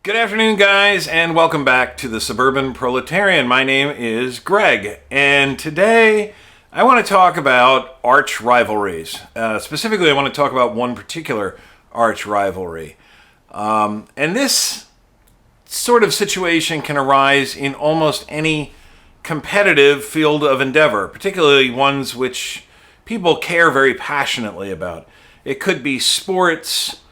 Good afternoon, guys, and welcome back to the Suburban Proletarian. My name is Greg, and today I want to talk about arch rivalries. Specifically, I want to talk about one particular arch rivalry. And this sort of situation can arise in almost any competitive field of endeavor, particularly ones which people care very passionately about. It could be sports,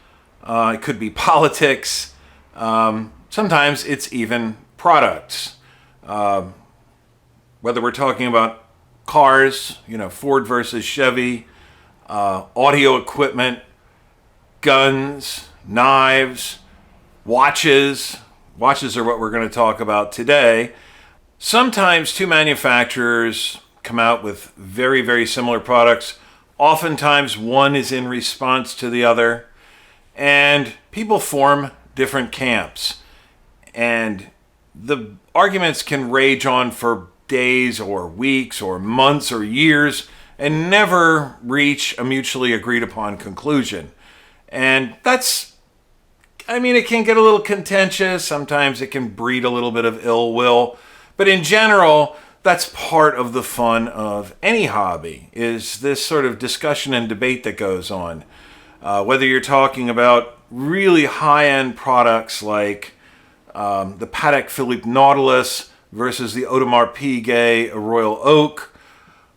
it could be politics. Sometimes it's even products. Whether we're talking about cars, Ford versus Chevy, audio equipment, guns, knives, watches. Watches are what we're going to talk about today. Sometimes two manufacturers come out with very, very similar products. Oftentimes one is in response to the other, and people form different camps, and the arguments can rage on for days or weeks or months or years and never reach a mutually agreed upon conclusion. And it can get a little contentious. Sometimes it can breed a little bit of ill will, but in general, that's part of the fun of any hobby, is this sort of discussion and debate that goes on. Whether you're talking about really high-end products like the Patek Philippe Nautilus versus the Audemars Piguet Royal Oak,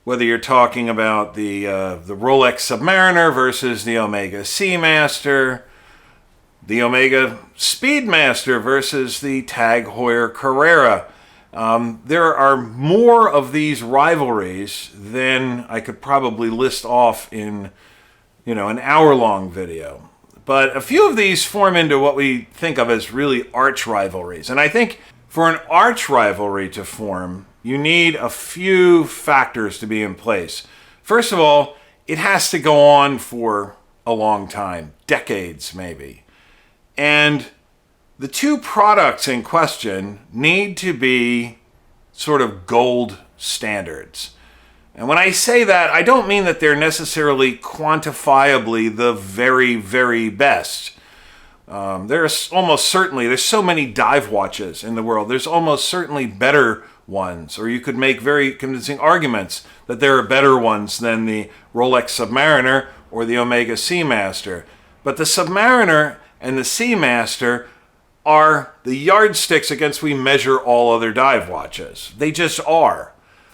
whether you're talking about the Rolex Submariner versus the Omega Seamaster, the Omega Speedmaster versus the Tag Heuer Carrera. There are more of these rivalries than I could probably list off in an hour-long video. But a few of these form into what we think of as really arch rivalries. And I think for an arch rivalry to form, you need a few factors to be in place. First of all, it has to go on for a long time, decades maybe. And the two products in question need to be sort of gold standards. And when I say that, I don't mean that they're necessarily quantifiably the very, very best. There's so many dive watches in the world. There's almost certainly better ones, or you could make very convincing arguments that there are better ones than the Rolex Submariner or the Omega Seamaster. But the Submariner and the Seamaster are the yardsticks against which we measure all other dive watches. They just are.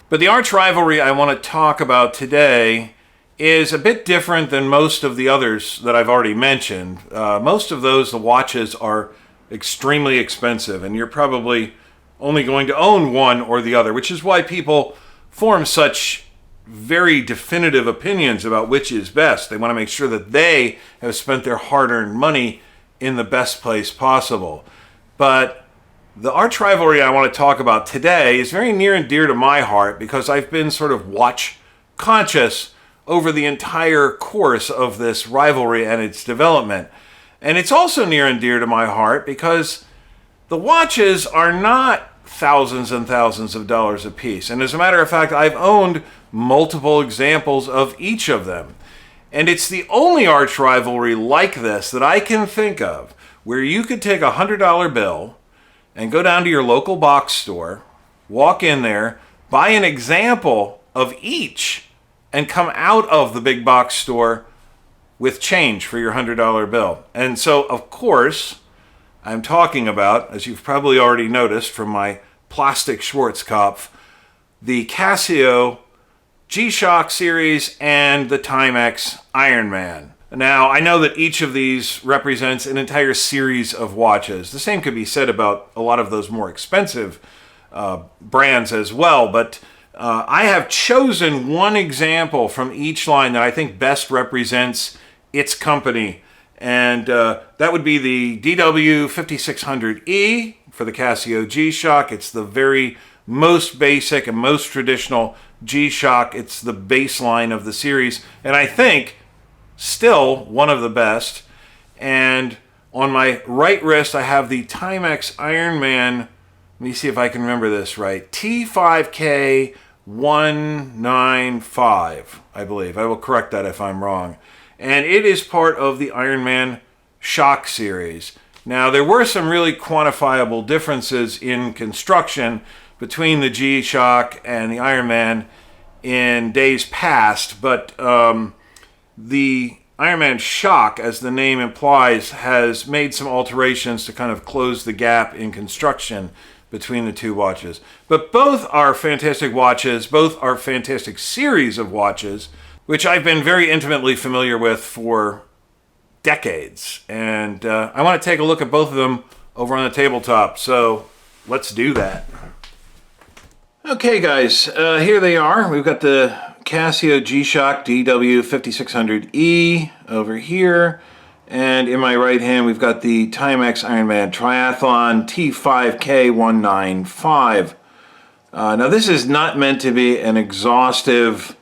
But the arch rivalry I want to talk about today is a bit different than most of the others that I've already mentioned. Most of those, the watches, are extremely expensive, and you're probably only going to own one or the other, which is why people form such very definitive opinions about which is best. They want to make sure that they have spent their hard-earned money in the best place possible. But the arch rivalry I want to talk about today is very near and dear to my heart because I've been sort of watch conscious over the entire course of this rivalry and its development. And it's also near and dear to my heart because the watches are not thousands and thousands of dollars a piece. And as a matter of fact, I've owned multiple examples of each of them. And it's the only arch rivalry like this that I can think of where you could take a $100 bill and go down to your local box store, walk in there, buy an example of each, and come out of the big box store with change for your $100 bill. And so, of course, I'm talking about, as you've probably already noticed from my plastic Schwarzkopf, the Casio G-Shock series and the Timex Ironman. Now, I know that each of these represents an entire series of watches. The same could be said about a lot of those more expensive brands as well, but I have chosen one example from each line that I think best represents its company, and that would be the DW 5600E for the Casio G-Shock. It's the very most basic and most traditional G-Shock. It's the baseline of the series, and I think still one of the best. And on my right wrist, I have the Timex Ironman. Let me see if I can remember this right. T5K195, I believe. I will correct that if I'm wrong. And it is part of the Ironman Shock series. Now, there were some really quantifiable differences in construction between the G-Shock and the Ironman in days past, but the Ironman shock, as the name implies, has made some alterations to kind of close the gap in construction between the two watches. But both are fantastic watches, both are fantastic series of watches, which I've been very intimately familiar with for decades. And I want to take a look at both of them over on the tabletop, so let's do that. Okay guys, here they are. We've got the Casio G-Shock DW5600E over here, and in my right hand we've got the Timex Ironman Triathlon T5K195. Now this is not meant to be an exhaustive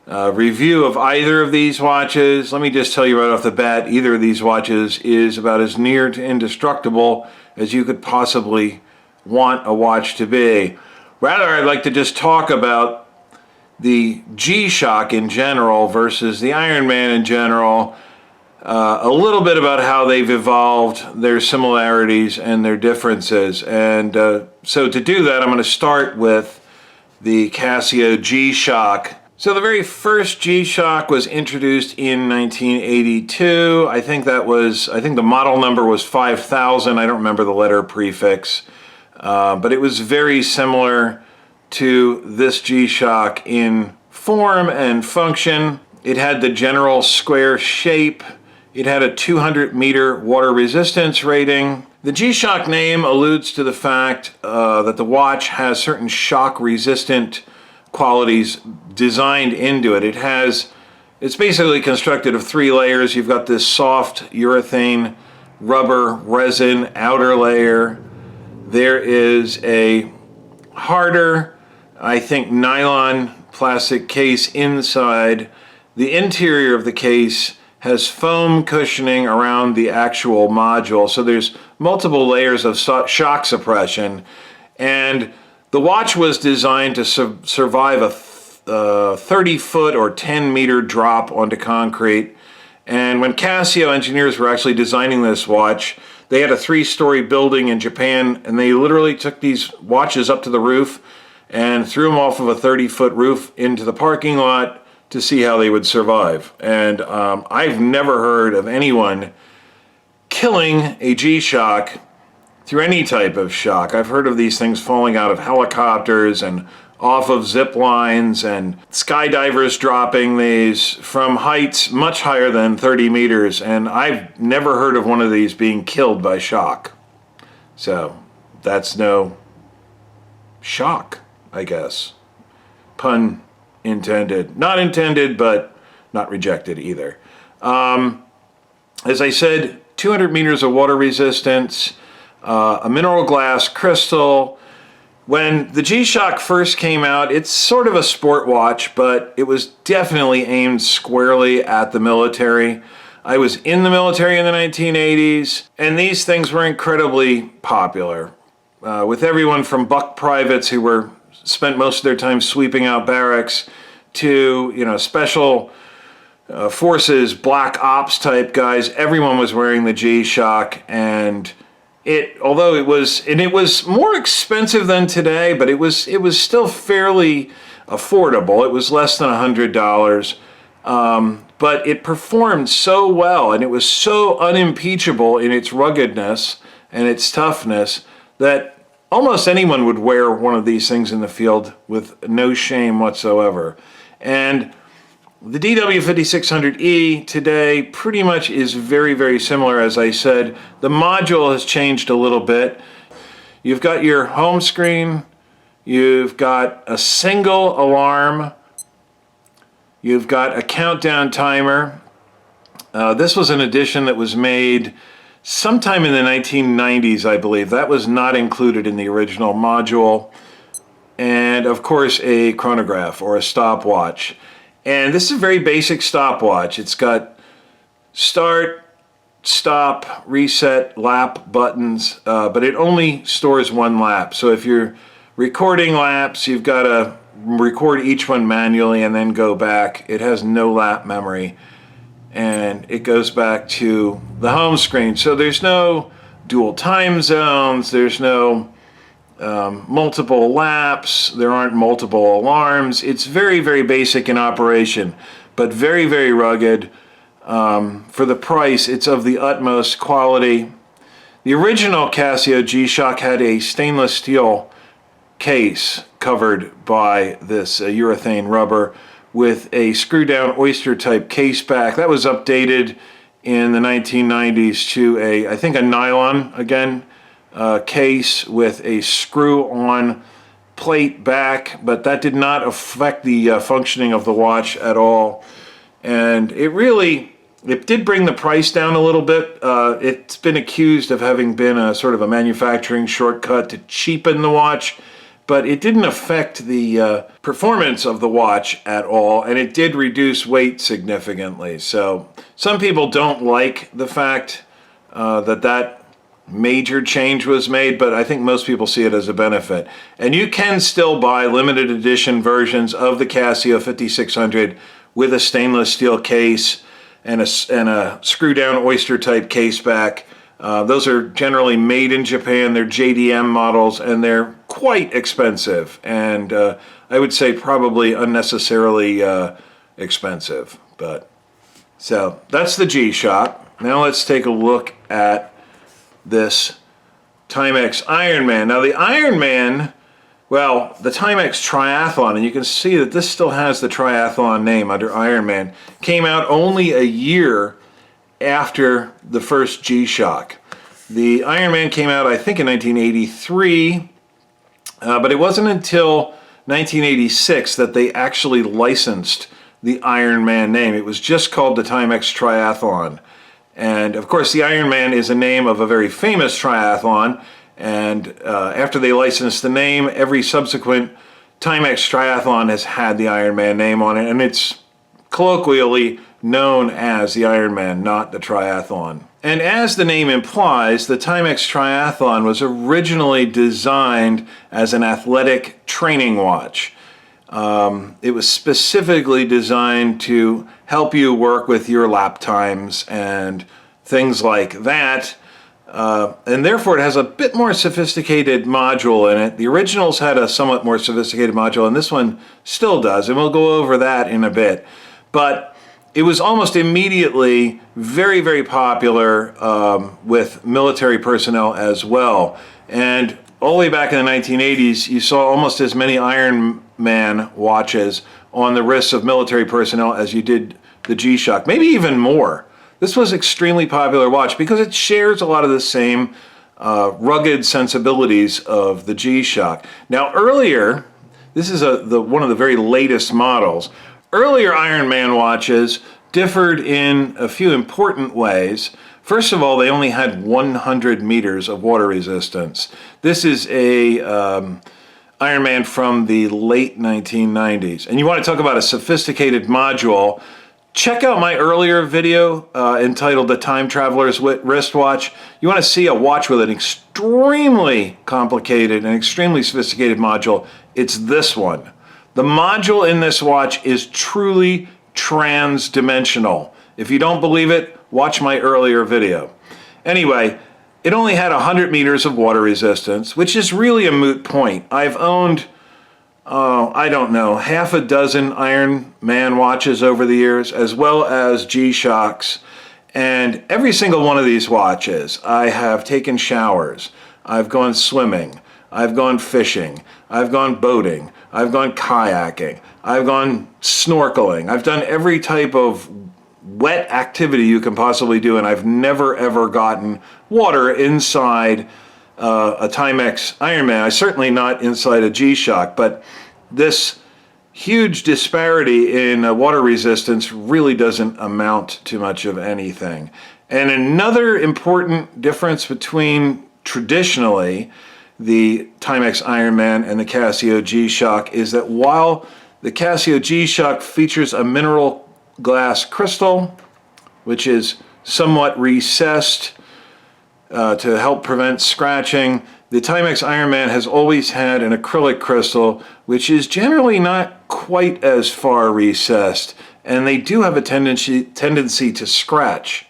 review of either of these watches. Let me just tell you right off the bat, either of these watches is about as near to indestructible as you could possibly want a watch to be. Rather, I'd like to just talk about the G-Shock in general versus the Ironman in general, a little bit about how they've evolved, their similarities and their differences. And so to do that, I'm going to start with the Casio G-Shock. So the very first G-Shock was introduced in 1982. I think the model number was 5000. I don't remember the letter prefix. But it was very similar to this G-Shock in form and function. It had the general square shape. It had a 200-meter water resistance rating. The G-Shock name alludes to the fact that the watch has certain shock-resistant qualities designed into it. It's basically constructed of 3 layers. You've got this soft urethane rubber resin outer layer. There is a harder, I think, nylon plastic case inside. The interior of the case has foam cushioning around the actual module, so there's multiple layers of shock suppression. And the watch was designed to survive a 30-foot or 10-meter drop onto concrete. And when Casio engineers were actually designing this watch, they had a 3-story building in Japan, and they literally took these watches up to the roof and threw them off of a 30-foot roof into the parking lot to see how they would survive. And I've never heard of anyone killing a G-Shock through any type of shock. I've heard of these things falling out of helicopters and off of zip lines, and skydivers dropping these from heights much higher than 30 meters, and I've never heard of one of these being killed by shock. So that's no shock, I guess. Pun intended. Not intended, but not rejected either. As I said, 200 meters of water resistance, a mineral glass crystal. When the G-Shock first came out, it's sort of a sport watch, but it was definitely aimed squarely at the military. I was in the military in the 1980s, and these things were incredibly popular, with everyone from buck privates who spent most of their time sweeping out barracks to, special forces, black ops type guys. Everyone was wearing the G-Shock, and although it was more expensive than today, but it was still fairly affordable. It was less than $100, but it performed so well, and it was so unimpeachable in its ruggedness and its toughness that almost anyone would wear one of these things in the field with no shame whatsoever. And the DW5600E today pretty much is very, very similar. As I said, the module has changed a little bit. You've got your home screen, you've got a single alarm, you've got a countdown timer. This was an addition that was made sometime in the 1990s, I believe. That was not included in the original module. And of course, a chronograph or a stopwatch. And this is a very basic stopwatch. It's got start, stop, reset, lap buttons, but it only stores 1 lap. So if you're recording laps, you've got to record each one manually and then go back. It has no lap memory, and it goes back to the home screen. So there's no dual time zones. There's no multiple laps. There aren't multiple alarms. It's very, very basic in operation, but very, very rugged. For the price, it's of the utmost quality. The original Casio G-Shock had a stainless steel case covered by this urethane rubber with a screw-down oyster-type case back. That was updated in the 1990s to I think a nylon, again, case with a screw-on plate back, but that did not affect the functioning of the watch at all. And it did bring the price down a little bit. It's been accused of having been a sort of a manufacturing shortcut to cheapen the watch, but it didn't affect the performance of the watch at all, and it did reduce weight significantly. So some people don't like the fact that major change was made, but I think most people see it as a benefit. And you can still buy limited edition versions of the Casio 5600 with a stainless steel case and a screw-down oyster-type case back. Those are generally made in Japan. They're JDM models, and they're quite expensive. And I would say probably unnecessarily expensive. So that's the G-Shock. Now let's take a look at this Timex Ironman. Now the Ironman, well, the Timex Triathlon, and you can see that this still has the Triathlon name under Ironman, came out only a year after the first G-Shock. The Ironman came out, I think, in 1983, but it wasn't until 1986 that they actually licensed the Ironman name. It was just called the Timex Triathlon. And of course, the Ironman is a name of a very famous triathlon. And after they licensed the name, every subsequent Timex Triathlon has had the Ironman name on it. And it's colloquially known as the Ironman, not the Triathlon. And as the name implies, the Timex Triathlon was originally designed as an athletic training watch. It was specifically designed to help you work with your lap times and things like that. And therefore it has a bit more sophisticated module in it. The originals had a somewhat more sophisticated module, and this one still does, and we'll go over that in a bit. But it was almost immediately very, very popular with military personnel as well. And all the way back in the 1980s, you saw almost as many Ironman watches on the wrists of military personnel as you did the G-Shock, maybe even more. This was extremely popular watch because it shares a lot of the same rugged sensibilities of the G-Shock. Now earlier, this is one of the very latest models. Earlier Ironman watches differed in a few important ways. First of all, they only had 100 meters of water resistance. This is a Ironman from the late 1990s. And you want to talk about a sophisticated module, check out my earlier video entitled The Time Traveler's Wristwatch. You want to see a watch with an extremely complicated and extremely sophisticated module. It's this one. The module in this watch is truly trans-dimensional. If you don't believe it, watch my earlier video. Anyway, it only had 100 meters of water resistance, which is really a moot point. I've owned, I don't know, half a dozen Ironman watches over the years, as well as G-Shocks. And every single one of these watches, I have taken showers, I've gone swimming, I've gone fishing, I've gone boating, I've gone kayaking, I've gone snorkeling, I've done every type of wet activity you can possibly do, and I've never ever gotten water inside a Timex Ironman. Certainly not inside a G-Shock, but this huge disparity in water resistance really doesn't amount to much of anything. And another important difference between traditionally the Timex Ironman and the Casio G-Shock is that while the Casio G-Shock features a mineral glass crystal, which is somewhat recessed to help prevent scratching, the Timex Ironman has always had an acrylic crystal, which is generally not quite as far recessed, and they do have a tendency to scratch.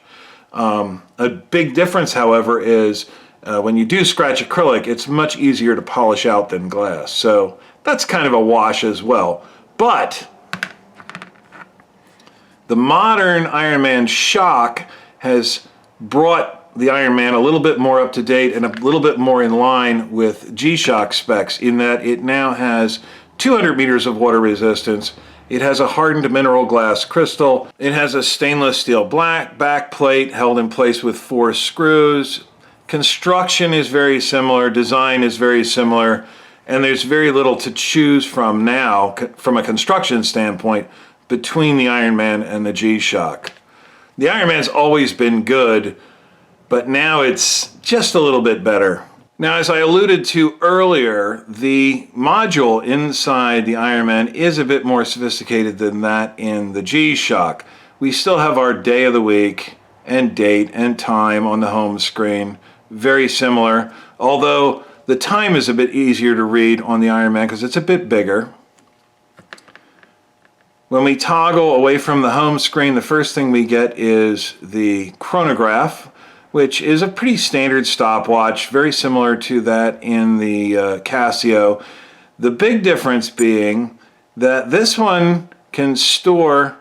A big difference, however, is when you do scratch acrylic, it's much easier to polish out than glass. So that's kind of a wash as well. But the modern Ironman shock has brought the Ironman a little bit more up to date and a little bit more in line with G-Shock specs, in that it now has 200 meters of water resistance. It has a hardened mineral glass crystal. It has a stainless steel black back plate held in place with 4 screws. Construction is very similar, design is very similar, and there's very little to choose from now from a construction standpoint between the Ironman and the G-Shock. The Ironman's always been good, but now it's just a little bit better. Now, as I alluded to earlier, the module inside the Ironman is a bit more sophisticated than that in the G-Shock. We still have our day of the week and date and time on the home screen, very similar, although the time is a bit easier to read on the Ironman because it's a bit bigger. When we toggle away from the home screen, the first thing we get is the chronograph, which is a pretty standard stopwatch, very similar to that in the Casio. The big difference being that this one can store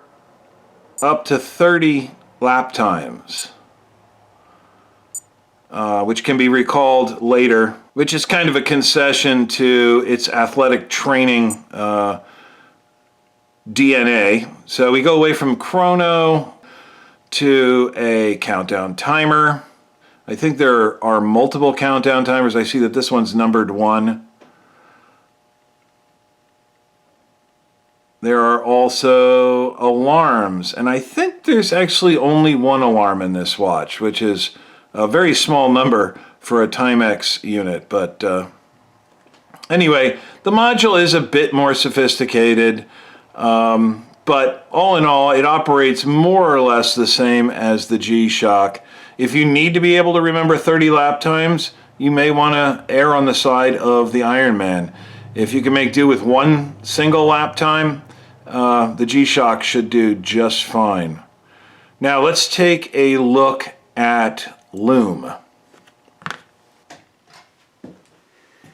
up to 30 lap times, which can be recalled later, which is kind of a concession to its athletic training DNA. So we go away from chrono to a countdown timer. I think there are multiple countdown timers. I see that this one's numbered 1. There are also alarms, and I think there's actually only 1 alarm in this watch, which is a very small number for a Timex unit. But anyway, the module is a bit more sophisticated. But all in all, it operates more or less the same as the G-Shock. If you need to be able to remember 30 lap times, you may want to err on the side of the Ironman. If you can make do with 1 single lap time, the G-Shock should do just fine. Now let's take a look at Lume.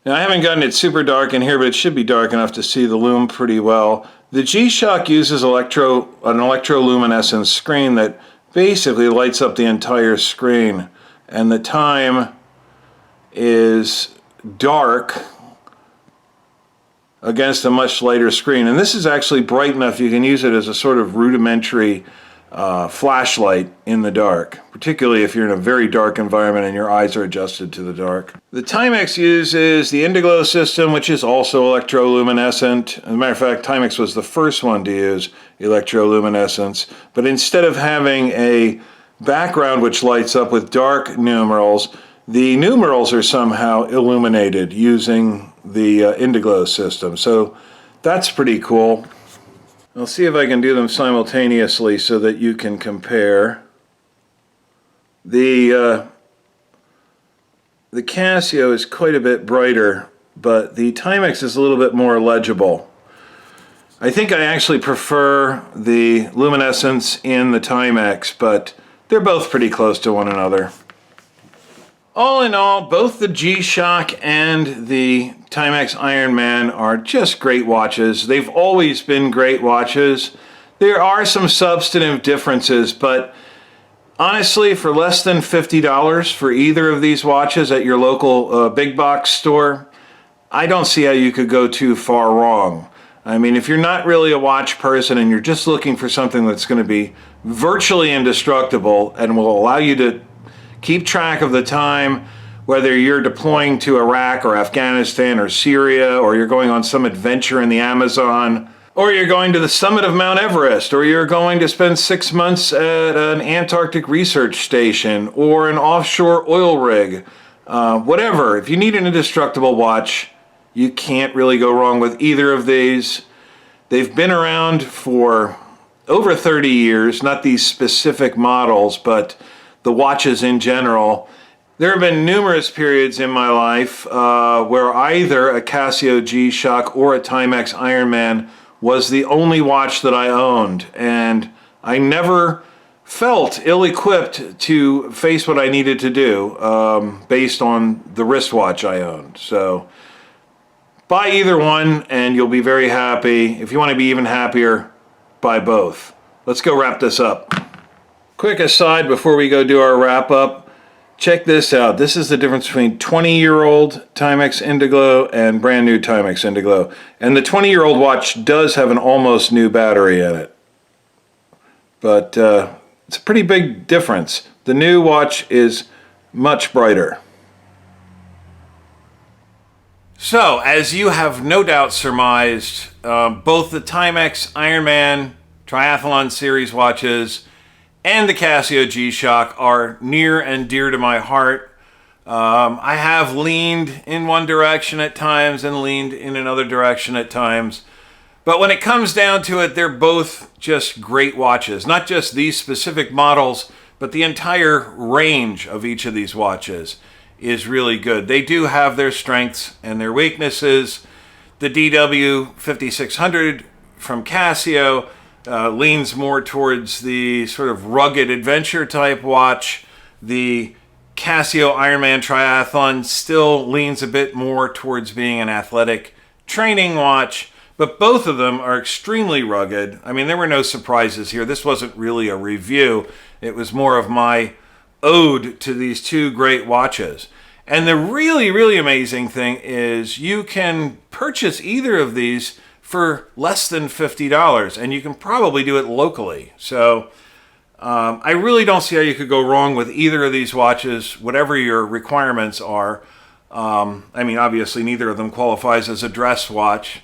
Now I haven't gotten it super dark in here, but it should be dark enough to see the Lume pretty well. The G-Shock uses an electroluminescence screen that basically lights up the entire screen, and the time is dark against a much lighter screen. And this is actually bright enough you can use it as a sort of rudimentary flashlight in the dark, particularly if you're in a very dark environment and your eyes are adjusted to the dark. The Timex uses the Indiglo system, which is also electroluminescent. As a matter of fact, Timex was the first one to use electroluminescence, but instead of having a background which lights up with dark numerals, the numerals are somehow illuminated using the Indiglo system. So that's pretty cool. I'll see if I can do them simultaneously so that you can compare. The Casio is quite a bit brighter, but the Timex is a little bit more legible. I think I actually prefer the luminescence in the Timex, but they're both pretty close to one another. All in all, both the G-Shock and the Timex Ironman are just great watches. They've always been great watches. There are some substantive differences, but honestly, for less than $50 for either of these watches at your local big box store, I don't see how you could go too far wrong. I mean, if you're not really a watch person and you're just looking for something that's going to be virtually indestructible and will allow you to keep track of the time, whether you're deploying to Iraq or Afghanistan or Syria, or you're going on some adventure in the Amazon, or you're going to the summit of Mount Everest, or you're going to spend 6 months at an Antarctic research station or an offshore oil rig, whatever. If you need an indestructible watch, you can't really go wrong with either of these. They've been around for over 30 years, not these specific models, but the watches in general. There have been numerous periods in my life where either a Casio G-Shock or a Timex Ironman was the only watch that I owned, and I never felt ill-equipped to face what I needed to do based on the wristwatch I owned. So buy either one and you'll be very happy. If you want to be even happier, buy both. Let's go wrap this up. Quick aside before we go do our wrap up. Check this out. This is the difference between 20-year-old Timex Indiglo and brand new Timex Indiglo. And the 20-year-old watch does have an almost new battery in it. But it's a pretty big difference. The new watch is much brighter. So, as you have no doubt surmised, both the Timex Ironman Triathlon Series watches and the Casio G-Shock are near and dear to my heart. I have leaned in one direction at times and leaned in another direction at times. But when it comes down to it, they're both just great watches. Not just these specific models, but the entire range of each of these watches is really good. They do have their strengths and their weaknesses. The DW 5600 from Casio leans more towards the sort of rugged adventure type watch. The Casio Ironman Triathlon still leans a bit more towards being an athletic training watch, but both of them are extremely rugged. I mean, there were no surprises here. This wasn't really a review. It was more of my ode to these two great watches. And the really, really amazing thing is you can purchase either of these for less than $50, and you can probably do it locally. So I really don't see how you could go wrong with either of these watches, whatever your requirements are. I mean, obviously, neither of them qualifies as a dress watch.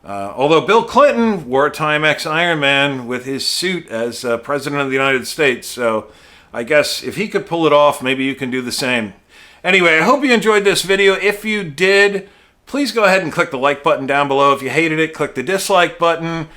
Although Bill Clinton wore a Timex Ironman with his suit as President of the United States. So I guess if he could pull it off, maybe you can do the same. Anyway, I hope you enjoyed this video. If you did, please go ahead and click the like button down below. If you hated it, click the dislike button.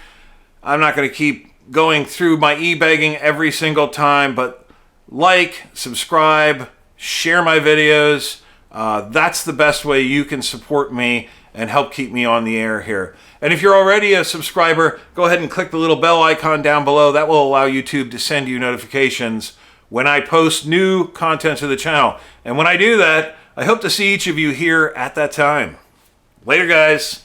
I'm not going to keep going through my e-begging every single time, but like, subscribe, share my videos. That's the best way you can support me and help keep me on the air here. And if you're already a subscriber, go ahead and click the little bell icon down below. That will allow YouTube to send you notifications when I post new content to the channel. And when I do that, I hope to see each of you here at that time. Later, guys.